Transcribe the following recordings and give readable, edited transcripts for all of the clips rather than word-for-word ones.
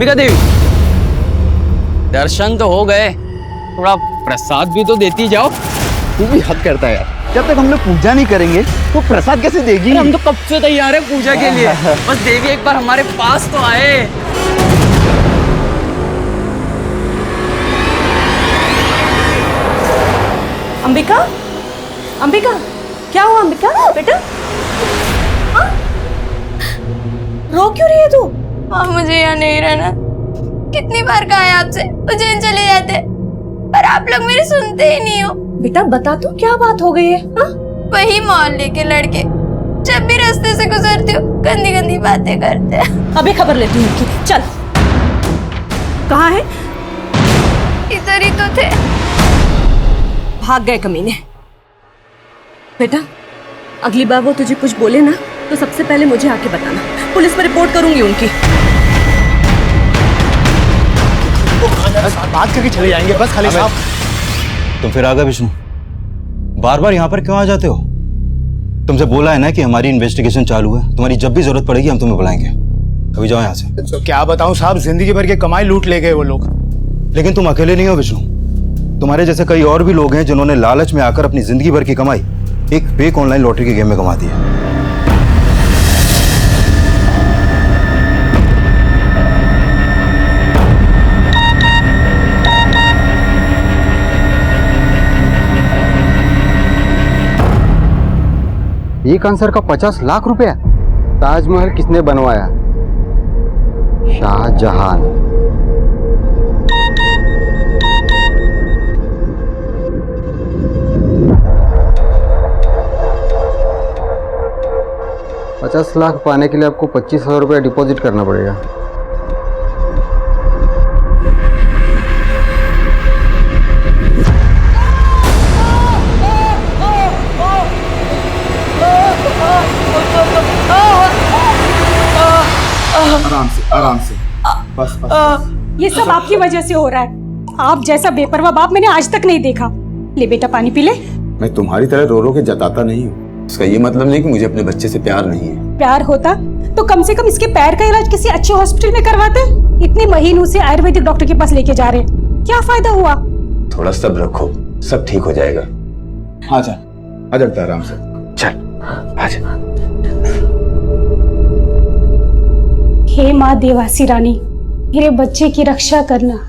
अंबिका देवी, दर्शन तो हो गए, थोड़ा प्रसाद भी तो देती जाओ। तू भी हद करता है यार, जब तक हम लोग पूजा नहीं करेंगे तो प्रसाद कैसे देगी? हम तो कब से तैयार है पूजा के लिए, बस देवी एक बार हमारे पास तो आए। अंबिका, अंबिका, क्या हुआ अंबिका बेटा? हाँ? रो क्यों रही है तू? मुझे यहाँ नहीं रहना। कितनी बार कहा है आपसे उज्जैन चले जाते, पर आप लोग मेरी सुनते ही नहीं हो। बेटा बता तू क्या बात हो गई है? हाँ? वही मोहल्ले के लड़के जब भी रास्ते से गुजरती हूँ गंदी गंदी बातें करते हैं। अभी खबर लेती हूँ उनकी, चल। कहाँ है? इधर ही तो थे। भाग गए कमीने। बेटा अगली बार वो तुझे कुछ बोले ना तो सबसे पहले मुझे आके बताना, पुलिस में रिपोर्ट करूंगी उनकी। बात करके चले जाएंगे बस। खाली साहब तुम फिर आ गए विष्णु, बार बार यहाँ पर क्यों आ जाते हो? तुमसे बोला है ना कि हमारी इन्वेस्टिगेशन चालू है, तुम्हारी जब भी जरूरत पड़ेगी हम तुम्हें बुलाएंगे। अभी जाओ यहाँ से। तो क्या बताऊं साहब, जिंदगी भर की कमाई लूट ले गए वो लोग। लेकिन तुम अकेले नहीं हो विष्णु, तुम्हारे जैसे कई और भी लोग हैं जिन्होंने लालच में आकर अपनी जिंदगी भर की कमाई एक फेक ऑनलाइन लॉटरी के गेम में कमा दी है। एक आंसर का 50 लाख रुपया। ताजमहल किसने बनवाया? शाहजहां। $50 लाख पाने के लिए आपको 25,000 रुपया डिपॉजिट करना पड़ेगा। आराम से बस बस। ये सब आपकी वजह से हो रहा है। आप जैसा बेपरवाह बाप मैंने आज तक नहीं देखा। ले बेटा पानी पी ले। मैं तुम्हारी तरह रो रो के जताता नहीं हूँ। इसका ये मतलब नहीं कि मुझे अपने बच्चे से प्यार नहीं है। प्यार होता तो कम से कम इसके पैर का इलाज किसी अच्छे हॉस्पिटल में करवाते। इतने महीनों से आयुर्वेदिक डॉक्टर के पास लेके जा रहे हैं, क्या फायदा हुआ? थोड़ा सब्र रखो, सब ठीक हो जाएगा। आजा आजा आराम से। चल आजा। हे माँ देवासी रानी, मेरे बच्चे की रक्षा करना।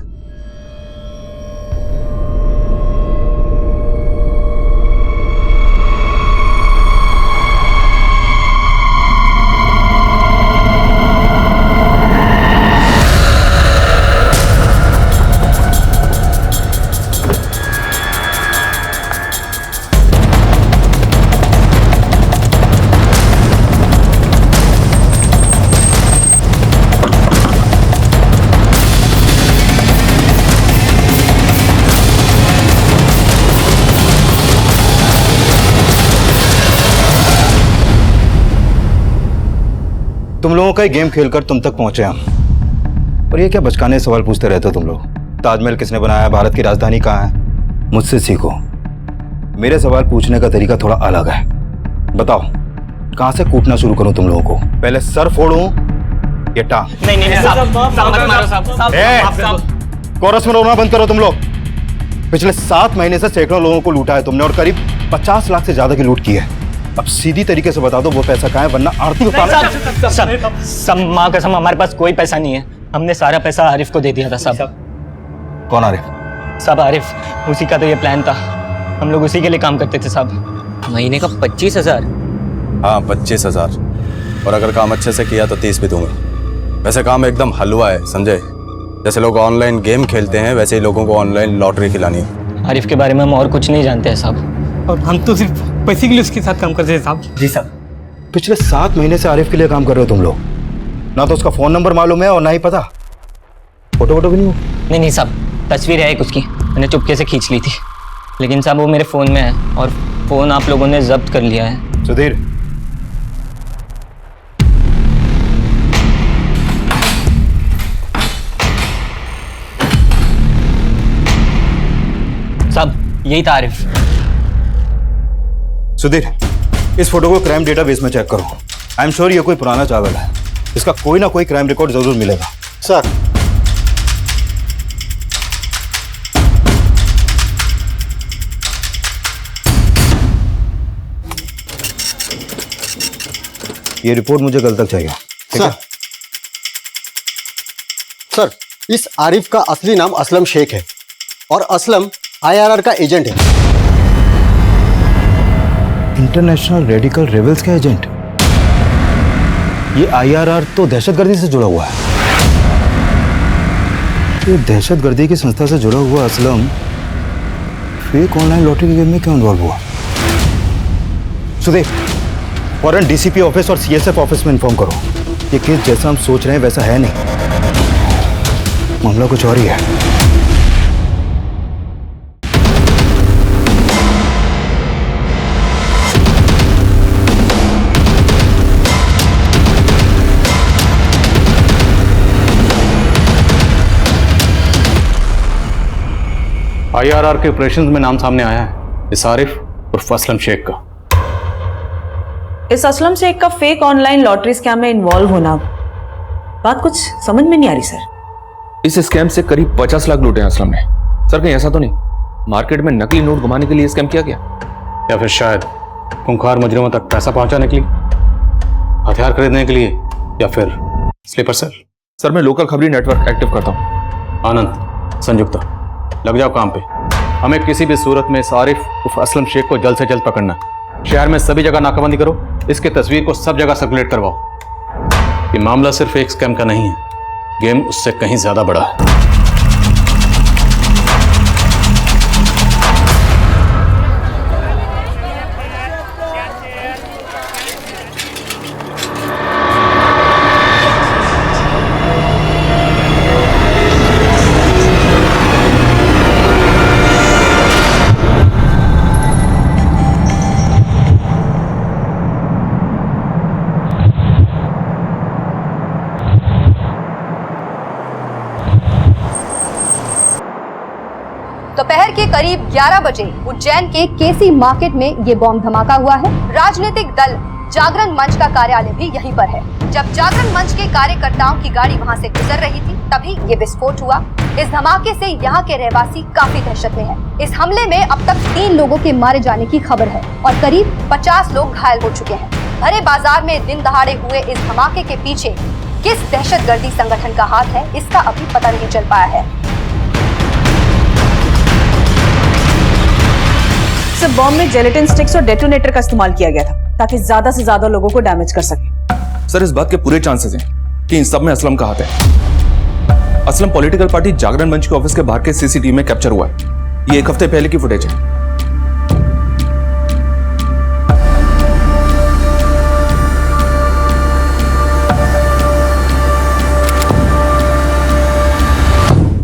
तुम लोगों का ही गेम खेलकर तुम तक पहुंचे हम, और ये क्या बचकाने सवाल पूछते रहते हो तुम लोग? ताजमहल किसने बनाया, भारत की राजधानी कहाँ है? मुझसे सीखो, मेरे सवाल पूछने का तरीका थोड़ा अलग है। बताओ कहां से कूटना शुरू करूं तुम लोगों को? पहले सर फोड़ूं या टांग? नहीं साहब मत मारो साहब। कोरस में रोना बंद करो तुम लोग। पिछले 7 महीने से सैकड़ों लोगों को लूटा है तुमने और करीब 50 लाख से ज्यादा की लूट की है। अब सीधी तरीके से बता दो वो पैसा कहाँ है, वरना आरती उतार। सब माँ कसम हमारे पास कोई पैसा नहीं है। हमने सारा पैसा आरिफ को दे दिया था साहब। कौन आरिफ? साहब आरिफ, उसी का तो ये प्लान था। हम लोग उसी के लिए काम करते थे साहब। महीने का 25,000? हाँ 25,000, और अगर काम अच्छे से किया तो 30 भी दूंगा। वैसे काम एकदम हलवा है, समझे? जैसे लोग ऑनलाइन गेम खेलते हैं वैसे ही लोगों को ऑनलाइन लॉटरी खिलानी है। आरिफ के बारे में हम और कुछ नहीं जानते हैं साहब, और हम तो सिर्फ पैसे के लिए उसके साथ काम करते हैं साहब। जी साहब। पिछले 7 महीने से आरिफ के लिए काम कर रहे हो तुम लोग। ना तो उसका फोन नंबर मालूम है और ना ही पता। फोटो वोटो भी नहीं हो? नहीं साहब, तस्वीर है एक उसकी, मैंने चुपके से खींच ली थी। लेकिन साहब वो मेरे फ़ोन में है और फ़ोन आप लोगों ने जब्त कर लिया है। सुधीर, साहब यही था आरिफ। सुधीर, इस फोटो को क्राइम डेटाबेस में चेक करो। आई एम श्योर ये कोई पुराना चावल है। इसका कोई ना कोई क्राइम रिकॉर्ड जरूर मिलेगा। सर ये रिपोर्ट मुझे कल तक चाहिए, ठीक है? सर, इस आरिफ का असली नाम असलम शेख है और असलम IRR का एजेंट है। इंटरनेशनल रेडिकल रेबल्स का एजेंट? ये IRR तो दहशतगर्दी से जुड़ा हुआ है। ये दहशतगर्दी की संस्था से जुड़ा हुआ असलम फेक ऑनलाइन लॉटरी के गेम में क्यों इन्वॉल्व हुआ? सुदेव, फौरन DCP ऑफिस और CSF ऑफिस में इन्फॉर्म करो। ये केस जैसा हम सोच रहे हैं वैसा है नहीं, मामला कुछ और ही है। IRR के ऑपरेशंस में नाम सामने आया है इस आरिफ उर्फ असलम शेख का। इस असलम शेख का फेक ऑनलाइन लॉटरी स्कैम में इन्वॉल्व होना, बात कुछ समझ में नहीं आ रही सर। इस स्कैम से करीब 50 लाख लूटे हैं असलम ने। सर कहीं ऐसा तो नहीं मार्केट में नकली नोट घुमाने के लिए स्कैम किया गया, या फिर शायद खूंखार मुजरिमों तक पैसा पहुंचाने के लिए, हथियार खरीदने के लिए, या फिर स्लीपर सेल? सर मैं लोकल खबरी नेटवर्क एक्टिव करता हूँ। आनंद, संयुक्ता, लग जाओ काम पे। हमें किसी भी सूरत में इस आरिफ उर्फ असलम शेख को जल्द से जल्द पकड़ना है। शहर में सभी जगह नाकाबंदी करो, इसकी तस्वीर को सब जगह सर्कुलेट करवाओ। ये मामला सिर्फ एक स्कैम का नहीं है, गेम उससे कहीं ज्यादा बड़ा है। दोपहर के करीब 11 बजे उज्जैन के केसी मार्केट में ये बॉम्ब धमाका हुआ है। राजनीतिक दल जागरण मंच का कार्यालय भी यहीं पर है। जब जागरण मंच के कार्यकर्ताओं की गाड़ी वहां से गुजर रही थी तभी ये विस्फोट हुआ। इस धमाके से यहाँ के रहवासी काफी दहशत में हैं। इस हमले में अब तक 3 लोगों के मारे जाने की खबर है और करीब 50 लोग घायल हो चुके हैं। भरे बाजार में दिन दहाड़े हुए इस धमाके के पीछे किस दहशतगर्दी संगठन का हाथ है, इसका अभी पता नहीं चल पाया है। सर बॉम्ब में जेलेटिन स्टिक्स और डेटोनेटर का इस्तेमाल किया गया था ताकि ज्यादा से ज्यादा लोगों को डैमेज कर सके। सर इस बात के पूरे चांसेस हैं कि इन सब में असलम का हाथ है। असलम पॉलिटिकल पार्टी जागरण मंच के ऑफिस के बाहर के CCTV में कैप्चर हुआ है। ये 1 हफ्ते पहले की फुटेज है।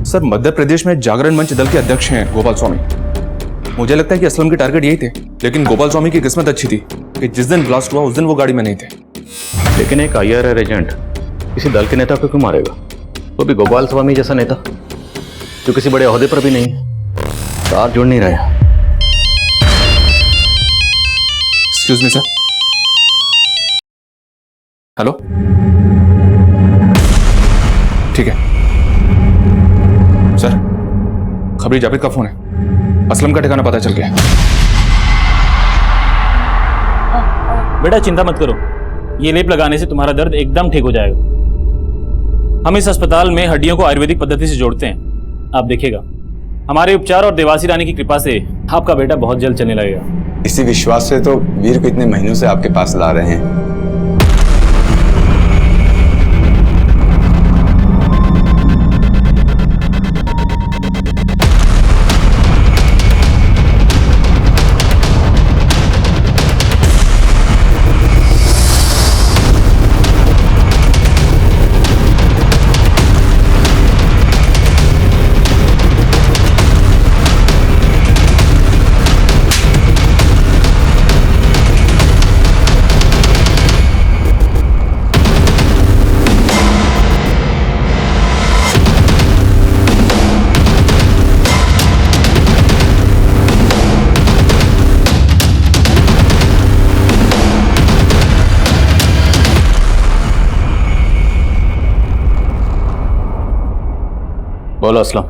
सर मध्य प्रदेश में जागरण मंच दल के अध्यक्ष हैं गोपाल स्वामी। मुझे लगता है कि असलम के टारगेट यही थे, लेकिन गोपाल स्वामी की किस्मत अच्छी थी कि जिस दिन ब्लास्ट हुआ उस दिन वो गाड़ी में नहीं थे। लेकिन एक IRR एजेंट किसी दल के नेता को क्यों मारेगा, वो भी गोपाल स्वामी जैसा नेता जो किसी बड़े ओहदे पर भी नहीं है। तार जुड़ नहीं रहे। Excuse me sir. हेलो, ठीक है सर। खबरी जावेद का फोन है, असलम का ठिकाना पता चल गया। बेटा चिंता मत करो, ये लेप लगाने से तुम्हारा दर्द एकदम ठीक हो जाएगा। हम इस अस्पताल में हड्डियों को आयुर्वेदिक पद्धति से जोड़ते हैं। आप देखिएगा हमारे उपचार और देवासी रानी की कृपा से आपका बेटा बहुत जल्द चलने लगेगा। इसी विश्वास से तो वीर को इतने महीनों से आपके पास ला रहे हैं। बोलो असलम,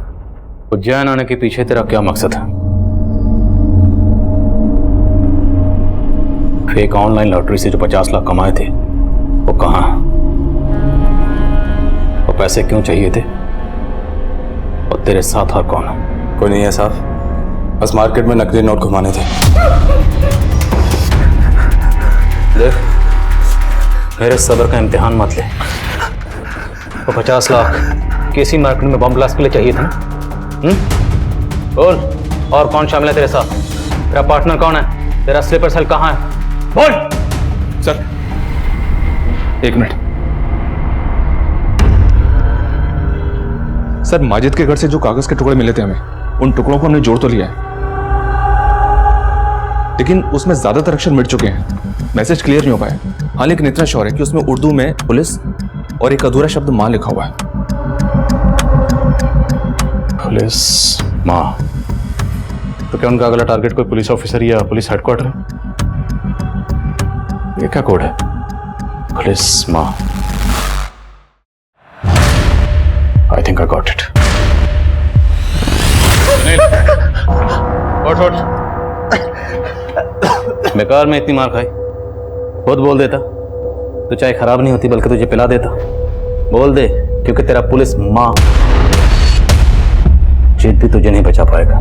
उज्जैन आने के पीछे तेरा क्या मकसद है? फेक ऑनलाइन लॉटरी से जो 50 लाख कमाए थे वो कहाँ है? वो पैसे क्यों चाहिए थे? और तेरे साथ और कौन है? कोई नहीं है साहब, बस मार्केट में नकली नोट घुमाने थे। देख, मेरे सब्र का इम्तिहान मत ले। वो 50 लाख केसी मार्केट में बम ब्लास्ट के लिए चाहिए था ना? बोल, और कौन शामिल है तेरे साथ? तेरा पार्टनर कौन है? तेरा स्लीपर सेल कहाँ है? बोल। सर, एक मिनट। सर, माजिद के घर से जो कागज के टुकड़े मिले थे हमें, उन टुकड़ों को हमने जोड़ तो लिया है, लेकिन उसमें ज्यादातर अक्षर मिट चुके हैं, मैसेज क्लियर नहीं हो पाया। हाँ, लेकिन इतना श्योर है कि उसमें उर्दू में पुलिस और एक अधूरा शब्द मां लिखा हुआ है। पुलिस मां? तो क्या उनका अगला टारगेट कोई पुलिस ऑफिसर या पुलिस हेडक्वार्टर है? ये क्या कोड है? पुलिस मां। I think I got it. उठ। बेकार में इतनी मार खाई। खुद बोल देता तो चाय खराब नहीं होती, बल्कि तुझे पिला देता। बोल दे, क्योंकि तेरा पुलिस मां जीत भी तुझे नहीं बचा पाएगा।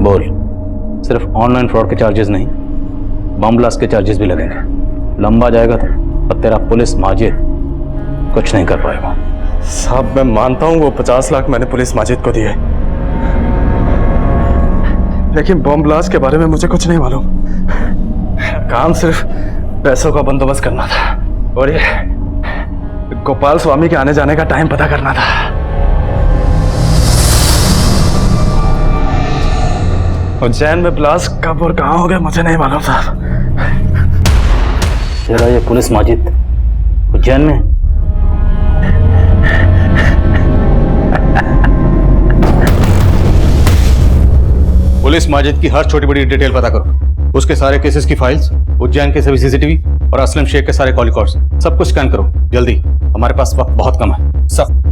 बोल, सिर्फ ऑनलाइन फ्रॉड के चार्जेस नहीं, बम ब्लास्ट के चार्जेस भी लगेंगे। लंबा जाएगा तो और तेरा पुलिस माजिद कुछ नहीं कर पाएगा। साहब, मैं मानता हूं वो 50 लाख मैंने पुलिस माजिद को दिए, लेकिन बम ब्लास्ट के बारे में मुझे कुछ नहीं मालूम। काम सिर्फ पैसों का बंदोबस्त करना था और ये गोपाल स्वामी के आने जाने का टाइम पता करना था। उज्जैन में ब्लास्ट कब और कहां हो गया मुझे नहीं मालूम साहब। तेरा ये पुलिस माजिद उज्जैन में? पुलिस माजिद की हर छोटी बड़ी डिटेल पता करो, उसके सारे केसेस की फाइल्स, उज्जैन के सभी सीसीटीवी और असलम शेख के सारे कॉल रिकॉर्ड्स, सब कुछ स्कैन करो जल्दी, हमारे पास वक्त बहुत कम है। सब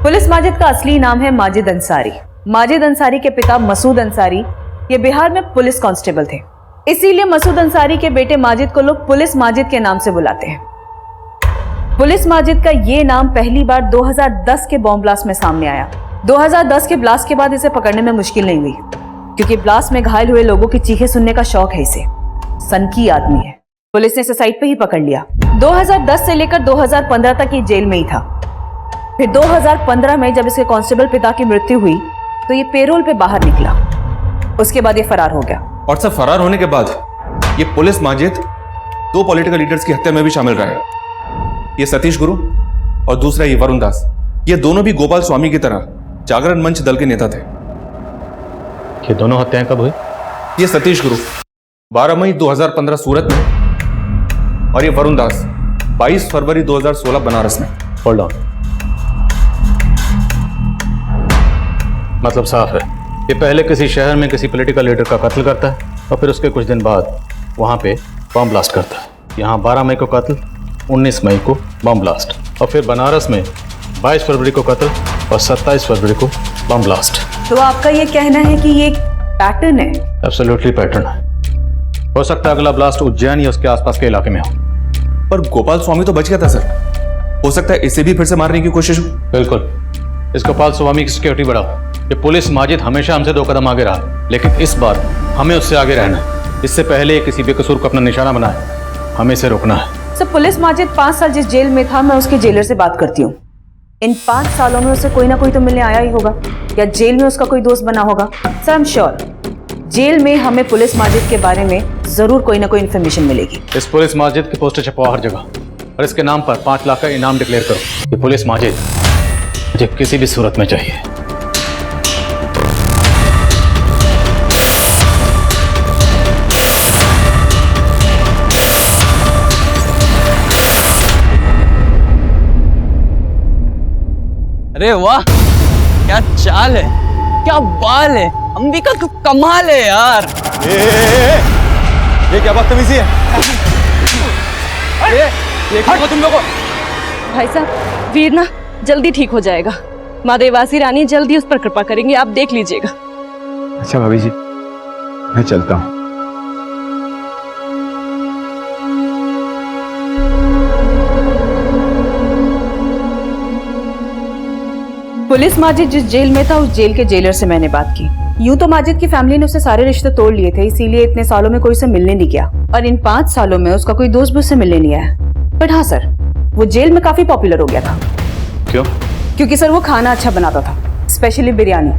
पुलिस माजिद का असली नाम है माजिद अंसारी। माजिद अंसारी के पिता मसूद अंसारी ये बिहार में पुलिस कांस्टेबल थे, इसीलिए मसूद अंसारी के बेटे माजिद को लोग पुलिस माजिद के नाम से बुलाते हैं। पुलिस माजिद का ये नाम पहली बार 2010 के बॉम्ब ब्लास्ट में सामने आया। 2010 के ब्लास्ट के बाद इसे पकड़ने में मुश्किल नहीं हुई, क्योंकि ब्लास्ट में घायल हुए लोगों की चीखें सुनने का शौक है इसे। सनकी आदमी है। पुलिस ने इसे साइट पे ही पकड़ लिया। 2010 से लेकर 2015 तक ये जेल में ही था। फिर 2015 में जब इसके कांस्टेबल पिता की मृत्यु हुई तो ये पेरोल पे बाहर निकला। उसके बाद ये फरार हो गया। और सब फरार होने के बाद ये पुलिस माजिद 2 पॉलिटिकल लीडर्स की हत्या में भी शामिल रहा है। ये सतीश गुरु और दूसरा ये वरुण दास। ये दोनों भी गोपाल स्वामी की तरह जागरण मंच दल के नेता थे। ये दोनों हत्याएं कब हुई? ये सतीश गुरु 12 मई 2015 सूरत में और ये वरुण दास 22 फरवरी 2016 बनारस में। होल्ड ऑन, मतलब साफ है, ये पहले किसी शहर में किसी पॉलिटिकल लीडर का कत्ल करता है और फिर उसके कुछ दिन बाद वहाँ पे बम ब्लास्ट करता है। यहाँ 12 मई को कत्ल, 19 मई को बम ब्लास्ट और फिर बनारस में 22 फरवरी को कत्ल और 27 फरवरी को बम ब्लास्ट। तो आपका ये कहना है कि ये एक पैटर्न है? एब्सोल्युटली पैटर्न है। हो सकता है अगला ब्लास्ट उज्जैन या उसके आसपास के इलाके में हो। पर गोपाल स्वामी तो बच गया था सर, हो सकता है इसे भी फिर से मारने की कोशिश हो। बिल्कुल, इस गोपाल स्वामी की सिक्योरिटी बढ़ाओ। ये पुलिस माजिद हमेशा हमसे 2 कदम आगे रहा, लेकिन इस बार हमें उससे आगे रहना है। इससे पहले किसी बेकसूर को अपना निशाना बनाए, हमें इसे रोकना है। सर, पुलिस माजिद 5 साल जिस जेल में था, मैं उसके जेलर से बात करती हूँ। इन 5 सालों में उसे कोई ना कोई तो मिलने आया ही होगा, या जेल में उसका कोई दोस्त बना होगा। Sir, I am sure jail में हमें पुलिस माजिद के बारे में जरूर कोई ना कोई इन्फॉर्मेशन मिलेगी। इस पुलिस माजिद की पोस्टर छपवाओ हर जगह और इसके नाम पर 5 लाख का इनाम डिक्लेयर करो। ये पुलिस माजिद मुझे किसी भी सूरत में चाहिए। अरे वाह, क्या चाल है, क्या बाल है, अंबिका का कमाल है यार। ये क्या बदतमीजी है? ये देखो तुम लोगों, भाई साहब, वीर ना जल्दी ठीक हो जाएगा। माँ देवासी रानी जल्दी उस पर कृपा करेंगी, आप देख लीजिएगा। अच्छा भाभी जी, मैं चलता हूँ। पुलिस माजिद जिस जेल में था उस जेल के जेलर से मैंने बात की। यूं तो माजिद की फैमिली ने उससे सारे रिश्ते तोड़ लिए थे, इसीलिए इतने सालों में कोई उसे मिलने नहीं गया और इन 5 सालों में उसका कोई दोस्त भी उससे मिलने नहीं आया। बट हाँ सर, वो जेल में काफी पॉपुलर हो गया था। क्यों? क्योंकि सर वो खाना अच्छा बनाता था, स्पेशली बिरयानी।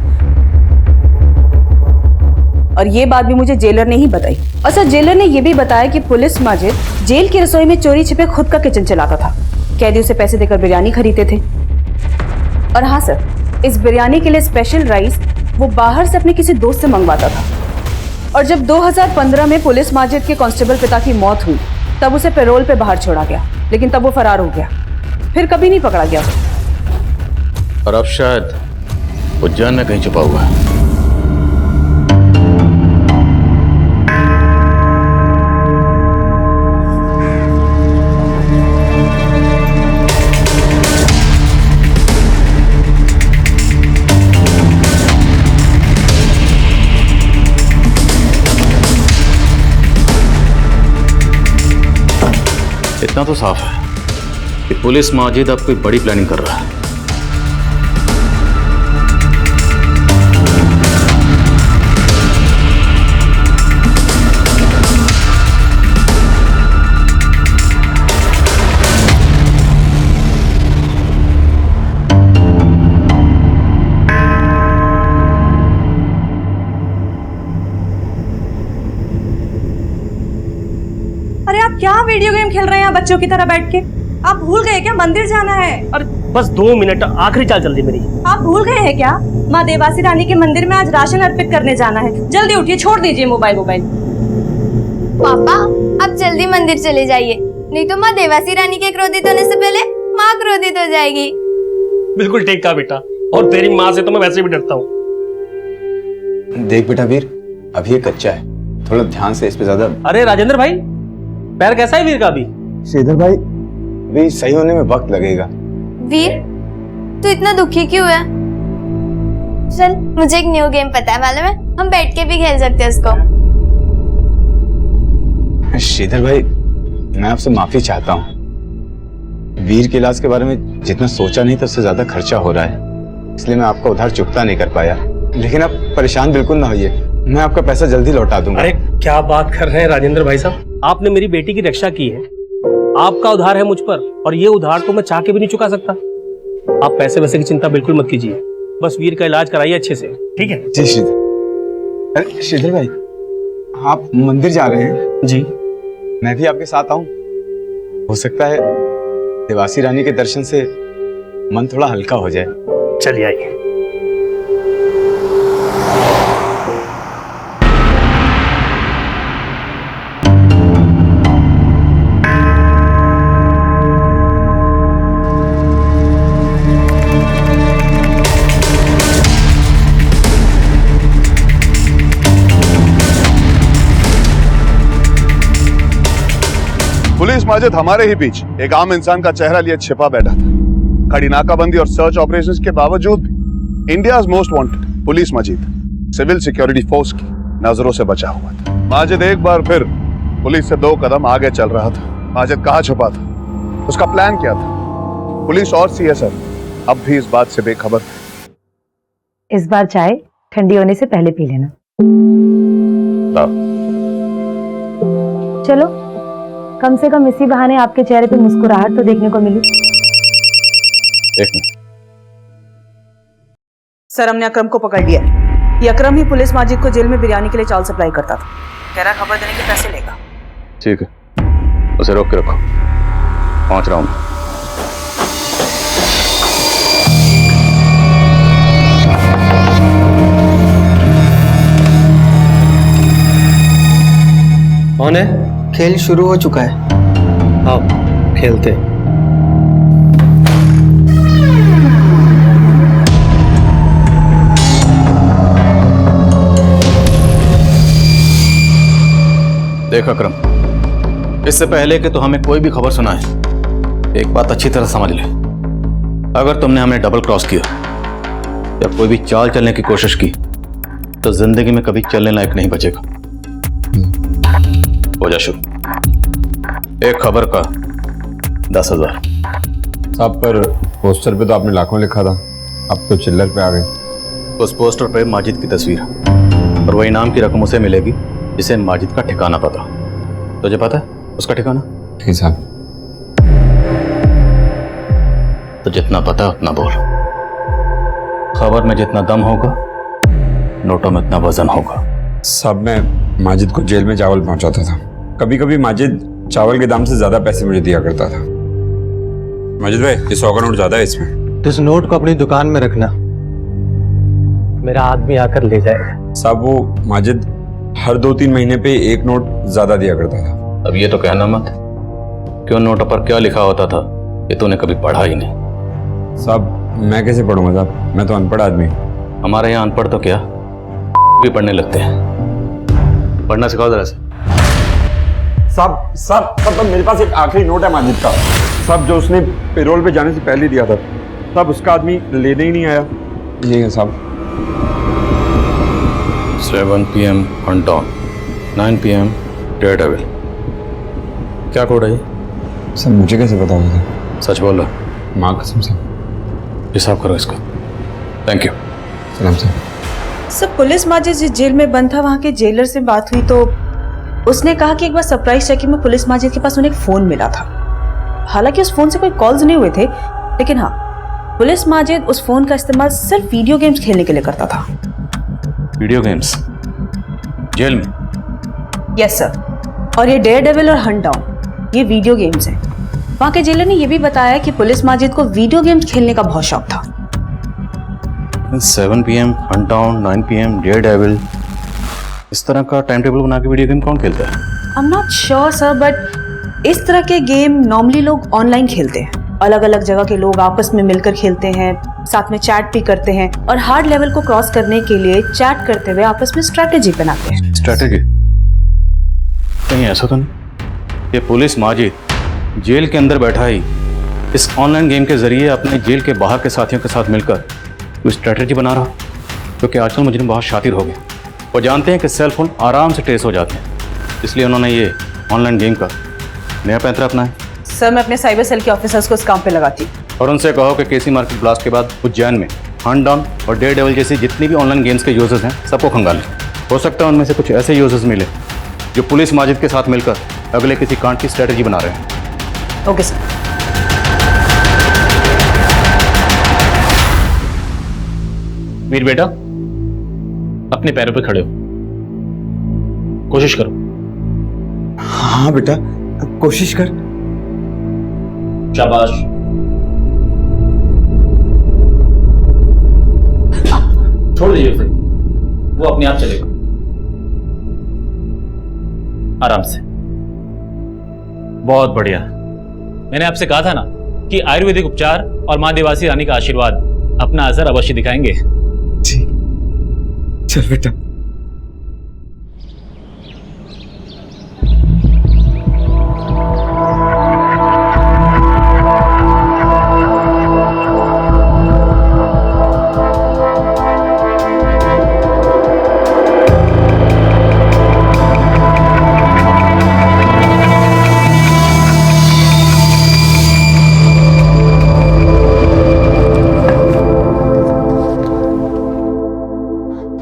और ये बात भी मुझे जेलर ने ही बताई। और सर जेलर ने ये भी बताया कि पुलिस माजिद जेल की रसोई में चोरी छिपे खुद का किचन चलाता था। कैदी उसे पैसे देकर बिरयानी खरीदते थे। और हाँ सर, इस बिरयानी के लिए स्पेशल राइस वो बाहर से अपने किसी दोस्त से मंगवाता था। और जब 2015 में पुलिस माजिद के कांस्टेबल पिता की मौत हुई तब उसे पैरोल पे बाहर छोड़ा गया, लेकिन तब वो फरार हो गया, फिर कभी नहीं पकड़ा गया। और अब शायद उज्जैन में कहीं छुपा हुआ है। इतना तो साफ है कि पुलिस माजिद अब कोई बड़ी प्लानिंग कर रहा है। अरे आप क्या वीडियो गेम खेल रहे हैं यहाँ बच्चों की तरह बैठ के? आप भूल गए क्या मंदिर जाना है? और बस 2 मिनट, आखिरी चाल चल रही मेरी। आप भूल गए हैं क्या? माँ देवासी रानी के मंदिर में आज राशन अर्पित करने जाना है। जल्दी उठिए, छोड़ दीजिए मोबाइल। पापा आप जल्दी मंदिर चले जाइए, नहीं तो माँ देवासी रानी के क्रोधित होने से पहले माँ क्रोधित हो जाएगी। बिल्कुल ठीक कहा बेटा, और तेरी माँ से तो मैं वैसे भी डरता हूँ। देख बेटा वीर, अभी ये कच्चा है, थोड़ा ध्यान से इस पे ज्यादा। अरे राजेंद्र भाई, पैर कैसा है वीर का अभी? श्रीधर भाई, भी सही होने में वक्त लगेगा। वीर तू इतना दुखी क्यों है? चल मुझे एक न्यू गेम पता है, मालूम है? हम बैठ के भी खेल सकते हैं उसको। श्रीधर भाई, मैं आपसे माफी चाहता हूँ। वीर के इलाज के बारे में जितना सोचा नहीं था उससे ज्यादा खर्चा हो रहा है, इसलिए मैं आपका उधार चुकता नहीं कर पाया। लेकिन आप परेशान बिल्कुल ना होइए, मैं आपका पैसा जल्दी लौटा दूंगा। अरे क्या बात कर रहे हैं राजेंद्र भाई साहब, आपने मेरी बेटी की रक्षा की है, आपका उधार है मुझ पर, और ये उधार तो मैं चाह के भी नहीं चुका सकता। आप पैसे वैसे की चिंता बिल्कुल मत कीजिए, बस वीर का इलाज कराइए अच्छे से, ठीक है? जी श्रीधर। अरे श्रीधर भाई, आप मंदिर जा रहे हैं? जी। मैं भी आपके साथ आऊं? हो सकता है देवासी रानी के दर्शन से मन थोड़ा हल्का हो जाए। चलिए आइए। पुलिस माजिद हमारे ही बीच एक आम इंसान का चेहरा लिए छिपा बैठा था। कड़ी नाकाबंदी और सर्च ऑपरेशंस के बावजूद भी India's most wanted police Majid civil security force की नजरों से बचा हुआ था। माजिद एक बार फिर पुलिस से 2 कदम आगे चल रहा था। माजिद कहाँ छुपा था, उसका प्लान क्या था? पुलिस और सीएसएफ अब भी इस बात से बेखबर थे। इस बार चाय ठंडी होने से पहले पी लेना। चलो, कम से कम इसी बहाने आपके चेहरे पे मुस्कुराहट तो देखने को मिली। एक मिनट सर, हमने अकरम को पकड़ लिया। ये अकरम ही पुलिस माजिद को जेल में बिरयानी के लिए चावल सप्लाई करता था। कह रहा खबर देने के पैसे लेगा। ठीक है, उसे रोक के रखो, पहुंच रहा हूं मैं। कौन है? खेल शुरू हो चुका है। आओ खेलते हैं। देख अकरम, इससे पहले कि तो हमें कोई भी खबर सुनाए, एक बात अच्छी तरह समझ ले, अगर तुमने हमें डबल क्रॉस किया या कोई भी चाल चलने की कोशिश की तो जिंदगी में कभी चलने लायक नहीं बचेगा। हो जा शुरू। एक खबर का 10,000। साहब पर पोस्टर पे तो आपने लाखों लिखा था, अब तो चिल्लर पे आ गए। उस पोस्टर पे माजिद की तस्वीर है और वही नाम की रकम उसे मिलेगी जिसे माजिद का ठिकाना पता। तुझे पता है उसका ठिकाना? ठीक साहब। तो जितना पता है उतना बोल। खबर में जितना दम होगा नोटों में इतना वजन होगा। साहब मैं माजिद को जेल में चावल पहुंचाता था। कभी कभी माजिद चावल के दाम से ज्यादा पैसे मुझे दिया करता था। माजिद भाई ये 100 का नोट ज्यादा है इसमें। इस नोट को अपनी दुकान में रखना, मेरा आदमी आकर ले जाएगा। साहब वो माजिद हर 2-3 महीने पे एक नोट ज्यादा दिया करता था। अब ये तो कहना मत क्यों नोटों पर क्या लिखा होता था ये तूने कभी पढ़ा ही नहीं। साहब मैं कैसे पढ़ूंगा साहब, मैं तो अनपढ़ आदमी हूँ। हमारे यहाँ अनपढ़ तो क्या भी पढ़ने लगते हैं। पढ़ना सिखाओ जरा से। साहब साहब साहब मेरे पास एक आखिरी नोट है माजिद का साहब, जो उसने पेरोल पे जाने से पहले दिया था साहब। उसका आदमी लेने ही नहीं आया। ये है साहब। 7 PM on dawn, 9 PM Daredevil। क्या कोड है ये? सर मुझे कैसे पता होगा? सच बोल रहा? माँ कसम से। हिसाब करो इसका। Thank you. सलाम सर। सर पुलिस माजिद जिस जेल में बंद था वहाँ के जेलर से बात हुई तो उसने कहा कि एक बार सरप्राइज चेकिंग में पुलिस माजिद के पास उन्हें एक फोन मिला था। हालांकि उस फोन से कोई कॉल्स नहीं हुए थे, लेकिन हाँ पुलिस माजिद उस फोन का इस्तेमाल सिर्फ वीडियो गेम्स खेलने के लिए करता था। वीडियो गेम्स जेल में? Yes sir. और ये डेयरडेविल और हंट डाउन ये वीडियो गेम्स हैं। वहाँ के जेलर ने यह भी बताया कि पुलिस माजिद को वीडियो गेम्स खेलने का बहुत शौक था। 7 PM Hunt Down, 9 PM Daredevil, इस तरह का टाइम टेबल बना के वीडियो गेम कौन खेलता है? I am not sure sir, but इस तरह के गेम नॉर्मली लोग ऑनलाइन खेलते हैं। अलग अलग जगह के लोग आपस में मिलकर खेलते हैं, साथ में चैट भी करते हैं और हार्ड लेवल को क्रॉस करने के लिए चैट करते हुए आपस में स्ट्रैटेजी बनाते हैं। स्ट्रैटेजी? कहीं ऐसा तो नहीं ये पुलिस माजिद जेल के अंदर बैठा ही इस ऑनलाइन गेम के जरिए अपने जेल के बाहर के साथियों के साथ मिलकर कोई स्ट्रैटेजी बना रहा? क्योंकि आजकल मुजरिम बहुत शातिर हो गए। वो जानते हैं कि सेल फोन आराम से ट्रेस हो जाते हैं, इसलिए उन्होंने ये ऑनलाइन गेम का नया पैंतरा अपनाया। सर मैं अपने साइबर सेल के ऑफिसर्स को इस काम पे लगाती और उनसे कहो कि केसी मार्केट ब्लास्ट के बाद उज्जैन में हंट डाउन और डेयरडेविल जैसी जितनी भी ऑनलाइन गेम्स के यूजर्स हैं सबको खंगालें। हो सकता है उनमें से कुछ ऐसे यूजर्स मिले जो पुलिस माजिद के साथ मिलकर अगले किसी कांड की स्ट्रैटेजी बना रहे हैं। Okay sir. वीर बेटा अपने पैरों पे खड़े हो, कोशिश करो। हाँ बेटा कोशिश कर। शाबाश। छोड़ दीजिए उसे, वो अपने आप चलेगा। आराम से। बहुत बढ़िया। मैंने आपसे कहा था ना कि आयुर्वेदिक उपचार और मां देवासी रानी का आशीर्वाद अपना असर अवश्य दिखाएंगे। चल बेटा।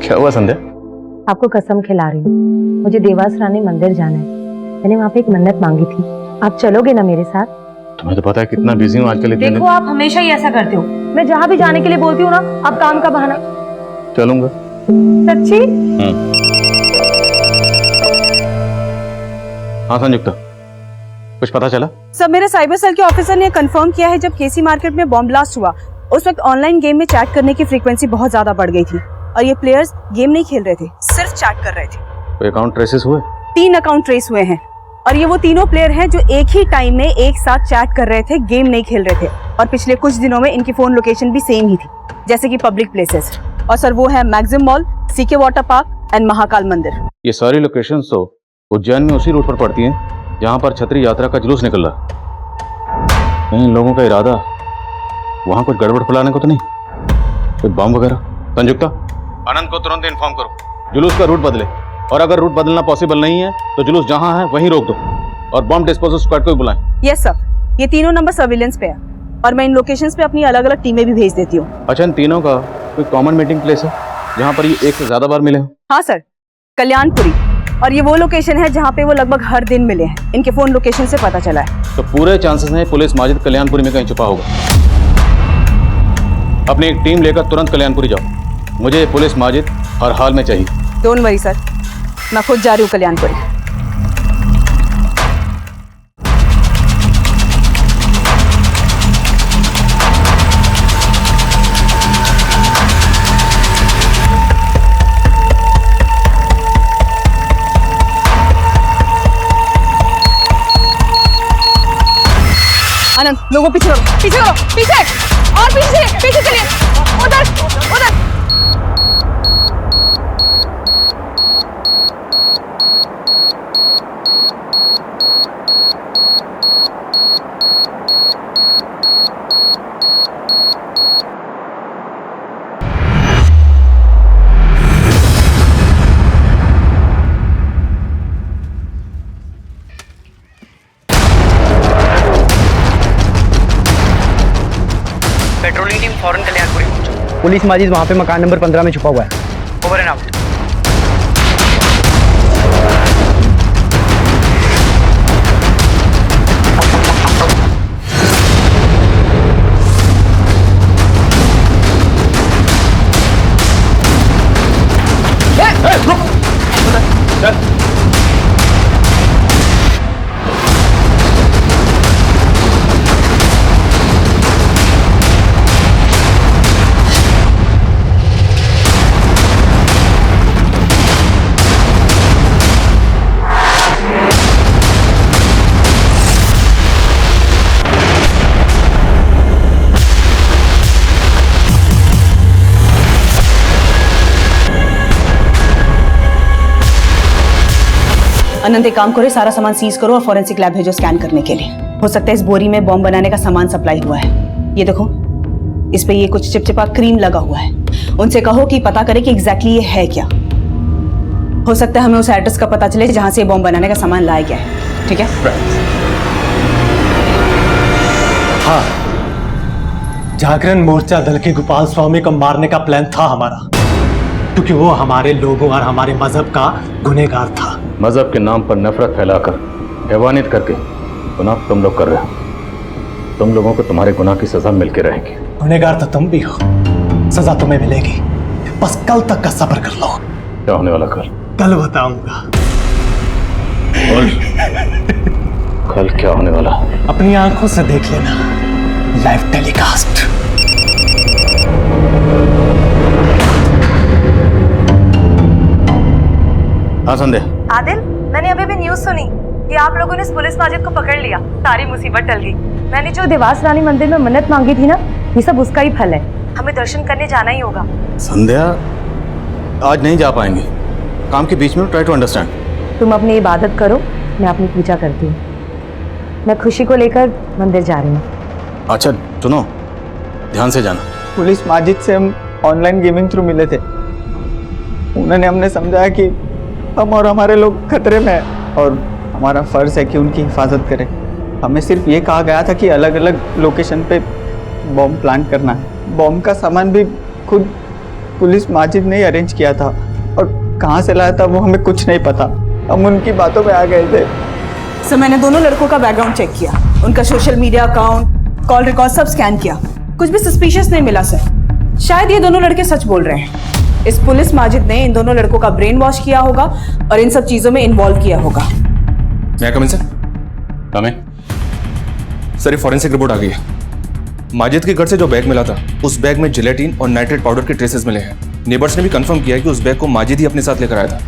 क्या हुआ संध्या? आपको कसम खिला रही हूँ, मुझे देवास रानी मंदिर जाना है। मैंने वहाँ पे एक मन्नत मांगी थी, आप चलोगे ना मेरे साथ? तुम्हें तो पता है कितना बिजी हूँ आजकल। इतने देखो आप हमेशा ही ऐसा करते हो, मैं जहाँ भी जाने के लिए बोलती हूँ ना आप काम का बहाना। चलूंगा। सच्ची? हाँ संयुक्ता कुछ पता चला? सर मेरे साइबर सेल के ऑफिसर ने कंफर्म किया है जब केसी मार्केट में बॉम्ब ब्लास्ट हुआ उस वक्त ऑनलाइन गेम में चैट करने की फ्रीक्वेंसी बहुत ज्यादा बढ़ गई थी और ये प्लेयर्स गेम नहीं खेल रहे थे, सिर्फ चैट कर रहे थे। कोई अकाउंट ट्रेसेस हुए? 3 अकाउंट ट्रेस हुए हैं और ये वो तीनों प्लेयर हैं जो एक ही टाइम में एक साथ चैट कर रहे थे, गेम नहीं खेल रहे थे। और पिछले कुछ दिनों में इनकी फोन लोकेशन भी सेम ही थी, जैसे कि पब्लिक प्लेसेस। और सर वो है Maxim mall, CK water park and Mahakal मंदिर। ये सारी लोकेशंस तो उज्जैन में उसी रूट पर पड़ती हैं जहां पर छतरी यात्रा का जुलूस निकल रहा। कहीं इन लोगों का इरादा वहां कुछ गड़बड़ फैलाने को तो नहीं, कोई बम वगैरह। संयुक्ता, आनंद को तुरंत इन्फॉर्म करो, जुलूस का रूट बदले, और अगर रूट बदलना पॉसिबल नहीं है तो जुलूस जहां है वहीं रोक दो, और बम डिस्पोजल स्क्वाड को भी बुलाएं। यस सर, ये तीनों नंबर सर्विलेंस पे है और मैं इन लोकेशंस पे अपनी अलग अलग टीमें भी भेज देती हूँ। अच्छा, इन तीनों का कोई कॉमन मीटिंग प्लेस है जहां पर ये एक से ज्यादा बार मिले हो? हाँ सर, कल्याणपुरी, और ये वो लोकेशन है जहाँ पे वो लगभग हर दिन मिले हैं। इनके फोन लोकेशन से पता चला है। तो पूरे चांसेस हैं पुलिस माजिद कल्याणपुरी में कहीं छुपा होगा। अपनी एक टीम लेकर तुरंत कल्याणपुरी जाओ, मुझे पुलिस माजिद हर हाल में चाहिए। डोंट वरी सर, मैं खुद जा रही हूँ कल्याणपुरी। आनंद, लोगों पीछे करो, पीछे करो, पीछे और पीछे, पीछे चलिए, उधर उधर। पेट्रोलिंग टीम फौरन कल्याणपुरी पहुंचो। पुलिस माजिद वहाँ पे मकान नंबर 15 में छुपा हुआ है। Over and out. अनंत, एक काम करो, सारा सामान सीज करो और फॉरेंसिक लैब भेजो स्कैन करने के लिए। हो सकता है इस बोरी में बॉम्ब बनाने का सामान सप्लाई हुआ है। ये देखो, इस पे ये कुछ चिपचिपा क्रीम लगा हुआ है। उनसे कहो कि पता करे कि एग्जैक्टली ये है क्या। हो सकता है हमें उस एड्रेस का पता चले जहां से बॉम्ब बनाने का सामान लाया गया है। ठीक है? हाँ, जागरण मोर्चा दल के गोपाल स्वामी को मारने का प्लान था हमारा, क्योंकि वो हमारे लोगों और हमारे मजहब का गुनहगार था। मजहब के नाम पर नफरत फैलाकर हैवानियत करके गुनाह तुम लोग कर रहे हो। तुम लोगों को तुम्हारे गुनाह की सजा मिलके रहेगी। गुनहगार तो तुम भी हो, सजा तुम्हें मिलेगी। बस कल तक का सब्र कर लो। क्या होने वाला कल? कल बताऊंगा। कल क्या होने वाला? अपनी आंखों से देख लेना, लाइव टेलीकास्ट। हाँ संध्या। आदिल, मैंने अभी भी न्यूज सुनी कि आप लोगों ने इस पुलिस माजिद को पकड़ लिया। सारी मुसीबत टल गई। मैंने जो देवास रानी मंदिर में मन्नत मांगी थी ना, ये सब उसका ही फल है। हमें दर्शन करने जाना ही होगा। संध्या, आज नहीं जा पाएंगे, काम के बीच में। Try to understand. तुम अपनी इबादत करो, मैं अपनी पूजा करती हूँ। मैं खुशी को लेकर मंदिर जा रही हूँ। अच्छा सुनो, ध्यान से जाना। पुलिस माजिद से हम ऑनलाइन गेमिंग थ्रू मिले थे। उन्होंने हमने समझाया कि हम और हमारे लोग खतरे में हैं और हमारा फ़र्ज़ है कि उनकी हिफाजत करें। हमें सिर्फ ये कहा गया था कि अलग अलग लोकेशन पे बॉम्ब प्लांट करना है। बॉम्ब का सामान भी खुद पुलिस माजिद ने ही अरेंज किया था और कहाँ से लाया था वो हमें कुछ नहीं पता। हम उनकी बातों में आ गए थे। सर, मैंने दोनों लड़कों का बैकग्राउंड चेक किया, उनका social media account, call record सब स्कैन किया। कुछ भी सस्पिशियस नहीं मिला सर। शायद ये दोनों लड़के सच बोल रहे हैं। इस पुलिस माजिद ने इन दोनों लड़कों का ब्रेन वॉश किया होगा और इन सब चीजों में इन्वॉल्व किया होगा। मैं कमिन सर? कमिन। सर, ये फॉरेंसिक रिपोर्ट आ गई है। माजिद के घर से जो बैग मिला था, उस बैग में जिलेटिन और नाइट्रेट पाउडर के ट्रेसेस मिले हैं। नेबर्स ने भी कंफर्म किया कि उस बैग को माजिद ही अपने साथ लेकर आया था।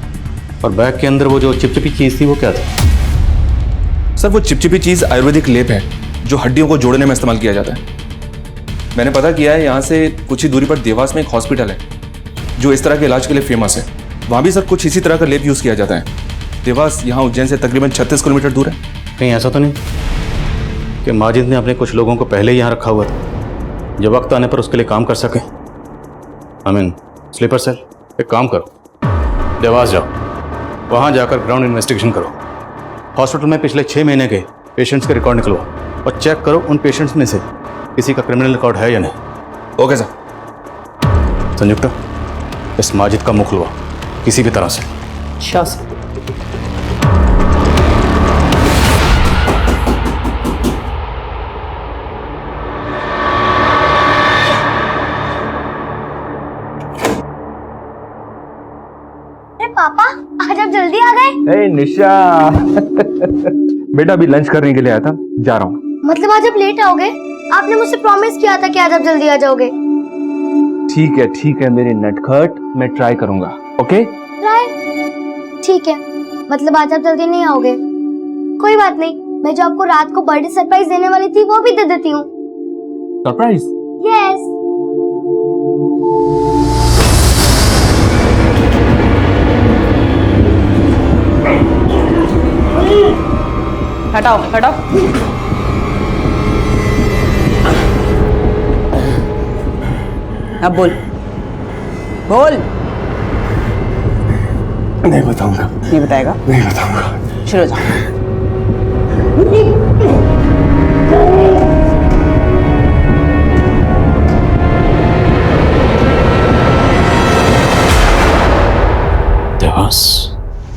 और बैग के अंदर वो जो चिपचिपी चीज थी वो क्या था? सर, वो चिपचिपी चीज आयुर्वेदिक लेप है जो हड्डियों को जोड़ने में इस्तेमाल किया जाता है। मैंने पता किया है, यहाँ से कुछ ही दूरी पर देवास में एक हॉस्पिटल है जो इस तरह के इलाज के लिए फेमस है। वहाँ भी सर कुछ इसी तरह का लेप यूज़ किया जाता है। देवास यहाँ उज्जैन से तकरीबन 36 किलोमीटर दूर है। कहीं ऐसा तो नहीं कि माजिद ने अपने कुछ लोगों को पहले ही यहाँ रखा हुआ था, जब वक्त आने पर उसके लिए काम कर सके। स्लीपर सेल, एक काम करो, देवास जाओ, वहाँ जाकर ग्राउंड इन्वेस्टिगेशन करो। हॉस्पिटल में पिछले 6 महीने के पेशेंट्स के रिकॉर्ड निकलवाओ और चेक करो उन पेशेंट्स में से किसी का क्रिमिनल रिकॉर्ड है या नहीं। Okay sir. संयुक्ता, इस माजिद का मुख खुलवा किसी भी तरह से। Sure sir. पापा आज आप जल्दी आ गए। ए निशा बेटा अभी लंच करने के लिए आया था, जा रहा हूँ। मतलब आज आप लेट आओगे? आपने मुझसे प्रॉमिस किया था कि आज आप जल्दी आ जाओगे। ठीक है मेरी नटखट, मैं ट्राई करूंगा। Okay try? ठीक है, मतलब आज आप जल्दी नहीं आओगे। कोई बात नहीं, मैं जो आपको रात को बर्थडे सरप्राइज देने वाली थी वो भी दे देती हूँ। सरप्राइज? यस। हटाओ हटाओ। अब बोल बोल। नहीं बताऊंगा। नहीं बताएगा? नहीं बताऊंगा। शुरू हो जाओ। देवास,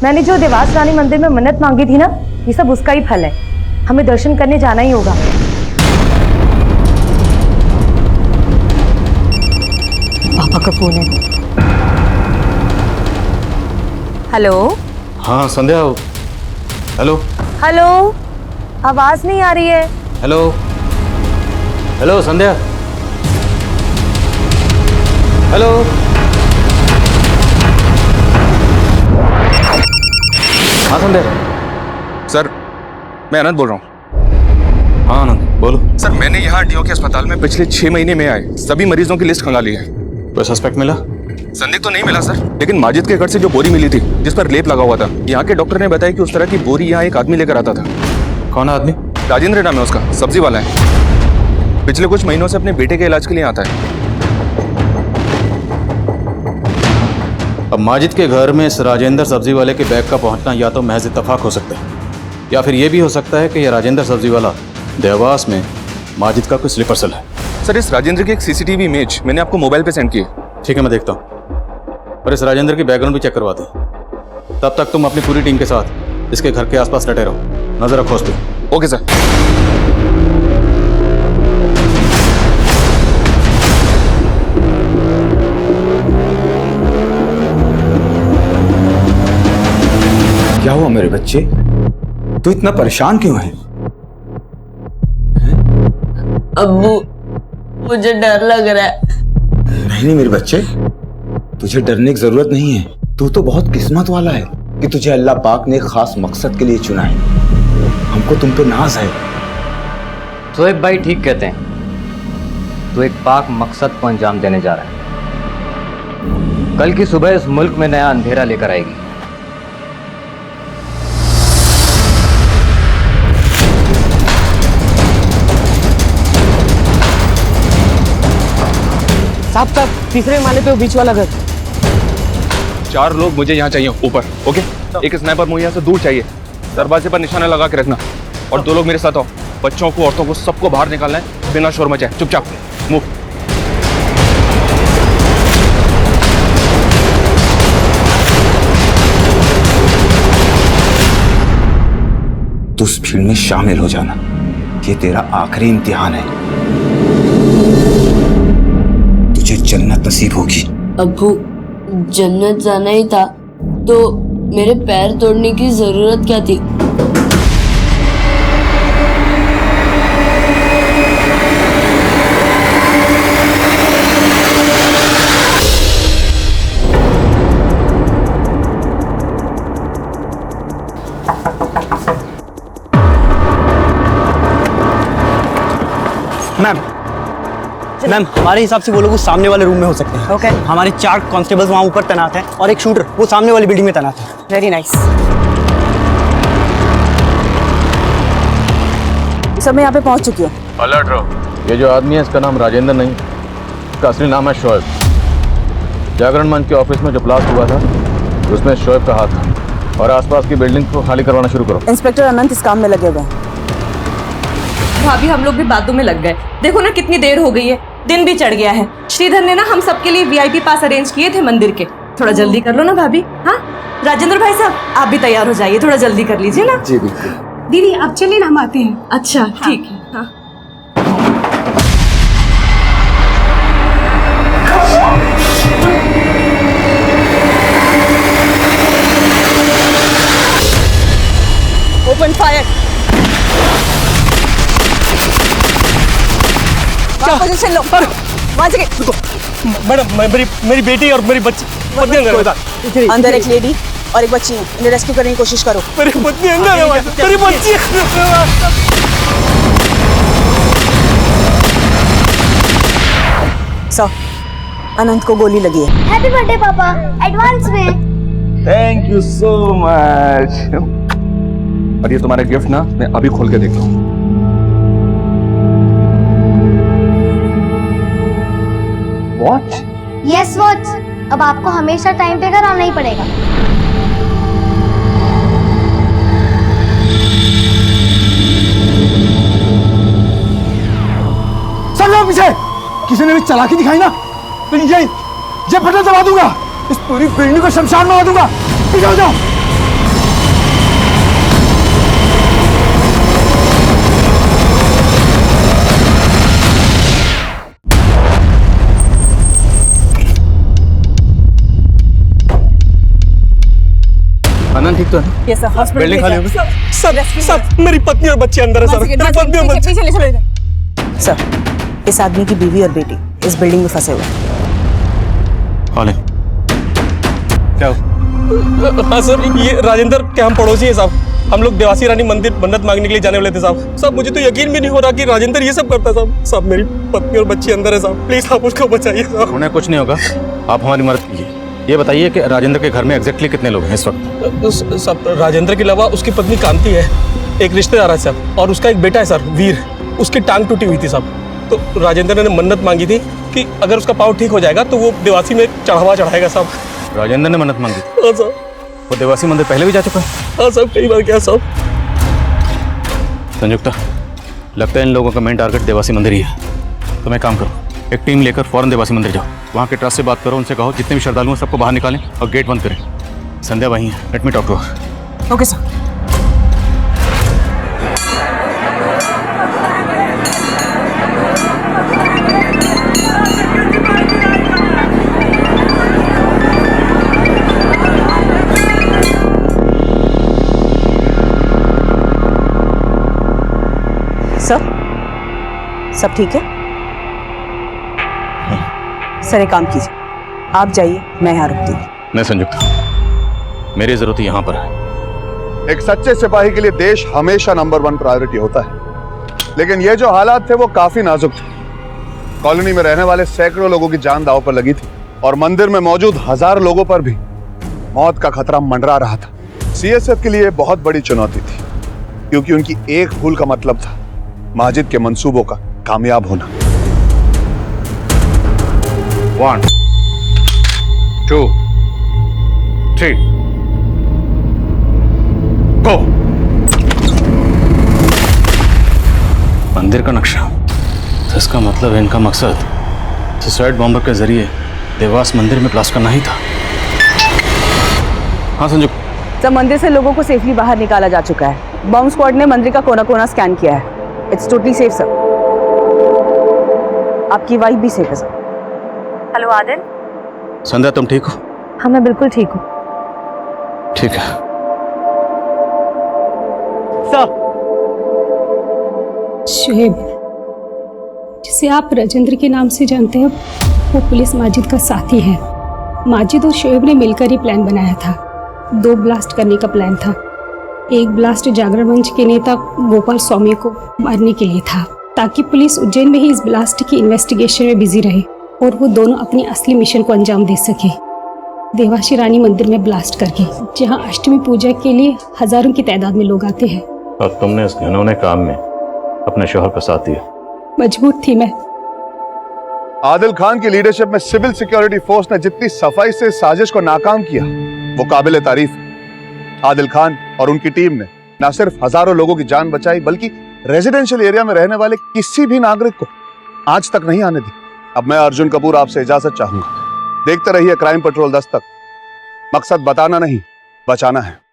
मैंने जो देवास रानी मंदिर में मन्नत मांगी थी ना, ये सब उसका ही फल है। हमें दर्शन करने जाना ही होगा। पापा का फोन है। हेलो। हाँ संध्या। हेलो हेलो, आवाज नहीं आ रही है। हेलो हेलो संध्या। हेलो हाँ संध्या। सर मैं आनंद बोल रहा हूँ। हाँ आनंद बोलो। सर मैंने यहाँ डीओ के अस्पताल में पिछले 6 महीने में आए सभी मरीजों की लिस्ट खंगा ली है। कोई सस्पेक्ट मिला? संदिग्ध तो नहीं मिला सर, लेकिन माजिद के घर से जो बोरी मिली थी जिस पर लेप लगा हुआ था, यहाँ के डॉक्टर ने बताया कि उस तरह की बोरी यहाँ एक आदमी लेकर आता था। कौन आदमी? राजेंद्र नाम है उसका, सब्जी वाला है। पिछले कुछ महीनों से अपने बेटे के इलाज के लिए आता है। अब माजिद के घर में इस राजेंद्र सब्जी वाले के बैग का पहुंचना या तो महज इत्तेफाक हो सकता है, या फिर यह भी हो सकता है कि यह राजेंद्र सब्जी वाला देवास में माजिद का कोई स्लीपर सेल है। सर इस राजेंद्र की एक सीसीटीवी इमेज मैंने आपको मोबाइल पे सेंड की है। ठीक है मैं देखता हूँ, और इस राजेंद्र की बैकग्राउंड भी चेक करवाते हैं। तब तक तुम अपनी पूरी टीम के साथ इसके घर के आसपास डटे रहो, नजर रखो उस पर। Okay sir. क्या हुआ मेरे बच्चे, तू इतना परेशान क्यों है? अब्बू मुझे डर लग रहा है। नहीं मेरे बच्चे, तुझे डरने की जरूरत नहीं है। तू तो बहुत किस्मत वाला है कि तुझे अल्लाह पाक ने खास मकसद के लिए चुना है। हमको तुम पे नाज है। शोएब भाई ठीक कहते हैं, तो एक पाक मकसद को अंजाम देने जा रहा है। कल की सुबह इस मुल्क में नया अंधेरा लेकर आएगी। साहब तीसरे माले पे वो बीच वाला घर। 4 लोग मुझे यहाँ चाहिए ऊपर। ओके, एक स्नाइपर मुझे यहाँ से दूर चाहिए। दरवाजे पर निशाना लगा के रखना, और 2 लोग मेरे साथ आओ। बच्चों को, औरतों को, सबको बाहर निकालना है बिना शोर मचाए। चुपचाप मूव। तू उस भीड़ में शामिल हो जाना, ये तेरा आखिरी इम्तिहान है। तुझे जन्नत नसीब होगी। अब्बू जन्नत जाना ही था तो मेरे पैर तोड़ने की जरूरत क्या थी? मैम हमारे हिसाब से वो लोग उस सामने वाले रूम में हो सकते हैं। ओके। हमारे 4 कांस्टेबल्स वहाँ ऊपर तैनात हैं और एक शूटर वो सामने वाली बिल्डिंग में तैनात है। Very nice. सब मैं यहाँ पे पहुँच चुकी हूँ। अलर्ट रहो। ये जो आदमी है इसका नाम राजेंद्र नहीं, इसका असली नाम है शोएब। जागरण मंच के ऑफिस में जो ब्लास्ट हुआ था उसमें शोएब का हाथ था। और आसपास की बिल्डिंग को खाली करवाना शुरू करो। इंस्पेक्टर अनंत इस काम में लगे हुए हैं। भाभी हम लोग भी बातों में लग गए। देखो ना कितनी देर हो गई है, दिन भी चढ़ गया है। श्रीधर ने ना हम सबके लिए वीआईपी पास अरेंज किए थे मंदिर के। थोड़ा जल्दी कर लो ना भाभी। हाँ राजेंद्र भाई साहब आप भी तैयार हो जाइए, थोड़ा जल्दी कर लीजिए ना। जी बिल्कुल। दीदी अब चलिए ना, हम आते हैं। अच्छा ठीक है। हाँ ओपन फायर। पोजीशन लो। वहाँ से मैडम मेरी बेटी और मेरी बच्ची अंदर एक लेडी और एक बच्ची है, इन्हें रेस्क्यू करने की कोशिश करो। मेरी पत्नी अंदर है, मेरी बच्ची। सर अनंत को गोली लगी है। हैप्पी बर्थडे पापा, एडवांस में। Thank you so much. और ये तुम्हारा गिफ्ट ना मैं अभी खोल के देख लूँ। वॉच? Yes watch. अब आपको हमेशा टाइम पे घर आना ही पड़ेगा। सब लोग पीछे। किसी ने भी चालाकी दिखाई ना तो ये बटन दबा दूंगा, इस पूरी बिल्डिंग को शमशान में दूंगा। पीछे हो जाओ। अनंत ठीक तो है? यस सर, हॉस्पिटल बिल्डिंग खाली होगी। सब मेरी पत्नी और बच्चे अंदर है सर। मेरी पत्नी और बच्चे। पीछे ले चलो इधर। सर इस आदमी की बीवी और बेटी इस बिल्डिंग में फंसे हुए हैं। कौन है? क्या हो? हाँ सर ये राजेंद्र के हम पड़ोसी हैं साहब। हम लोग देवासी रानी मंदिर मन्नत मांगने के लिए जाने वाले थे साहब। साहब मुझे तो यकीन भी नहीं हो रहा कि राजेंद्र ये सब करता है साहब। साहब मेरी पत्नी और बच्ची अंदर है साहब, प्लीज आप उसको बचाइए साहब। उन्हें कुछ नहीं होगा, आप हमारी मदद कीजिए। ये बताइए कि राजेंद्र के घर में एग्जैक्टली कितने लोग हैं इस वक्त? सब राजेंद्र के अलावा उसकी पत्नी कांति है, एक रिश्तेदार है सर, और उसका एक बेटा है सर वीर। उसकी टांग टूटी हुई थी साहब। तो राजेंद्र ने मन्नत मांगी थी कि अगर उसका पाँव ठीक हो जाएगा तो वो देवासी में चढ़ावा चढ़ाएगा साहब। राजेंद्र ने मन्नत मांगी? हाँ सर। वो देवासी मंदिर पहले भी जा चुका है? हाँ साहब कई बार गया साहब। संयुक्ता लगता है इन लोगों का मेन टारगेट देवासी मंदिर ही है। तो मैं काम करो, एक टीम लेकर फौरन देवासी मंदिर जाओ। वहाँ के ट्रस्ट से बात करो, उनसे कहो जितने भी श्रद्धालु हैं सबको बाहर निकालें और गेट बंद करें। संध्या वहीं है, let me talk to her. Okay sir. Sir सब ठीक है? सर एक काम कीजिए, आप जाइए, मैं यहाँ रुकती हूँ। नहीं संयुक्ता, मेरी जरूरत यहाँ पर है। एक सच्चे सिपाही के लिए देश हमेशा नंबर 1 प्रायोरिटी होता है, लेकिन ये जो हालात थे वो काफी नाजुक थे। कॉलोनी में रहने वाले सैकड़ों लोगों की जान दांव पर लगी थी और मंदिर में मौजूद हजारों लोगों पर भी मौत का खतरा मंडरा रहा था। सीएसएफ के लिए बहुत बड़ी चुनौती थी, क्योंकि उनकी एक भूल का मतलब था माजिद के मंसूबों का कामयाब होना। 1 2 3 गो। मंदिर का नक्शा, तो इसका मतलब है इनका मकसद सुसाइड बॉम्बर के जरिए देवास मंदिर में ब्लास्ट करना ही था। हाँ संजू। सर मंदिर से लोगों को सेफली बाहर निकाला जा चुका है। बॉम्ब स्क्वाड ने मंदिर का कोना कोना स्कैन किया है। It's totally safe sir. आपकी वाइफ भी सेफ है सर। हेलो आदिल। संध्या तुम ठीक हो? हाँ मैं बिल्कुल ठीक हूँ। ठीक है सर। शोएब जिसे आप राजेंद्र के नाम से जानते हैं, वो पुलिस माजिद का साथी है। माजिद और शोएब ने मिलकर ही प्लान बनाया था। 2 ब्लास्ट करने का प्लान था। एक ब्लास्ट जागरण मंच के नेता गोपाल स्वामी को मारने के लिए था, ताकि पुलिस उज्जैन में ही इस ब्लास्ट की इन्वेस्टिगेशन में बिजी रहे और वो दोनों अपनी असली मिशन को अंजाम दे सके, देवासी रानी मंदिर में ब्लास्ट करके, जहां अष्टमी पूजा के लिए हजारों की तादाद में लोग आते हैं। और तुमने इस घिनौने काम में अपने शोहर का साथ दिया। मजबूर थी मैं। आदिल खान की लीडरशिप में सिविल सिक्योरिटी फोर्स ने जितनी सफाई से साजिश को नाकाम किया वो काबिल तारीफ है। आदिल खान और उनकी टीम ने न सिर्फ हजारों लोगों की जान बचाई बल्कि रेजिडेंशियल एरिया में रहने वाले किसी भी नागरिक को आज तक नहीं आने दी। अब मैं अर्जुन कपूर आपसे इजाजत चाहूंगा। देखते रहिए क्राइम पेट्रोल 10 तक। मकसद बताना नहीं, बचाना है।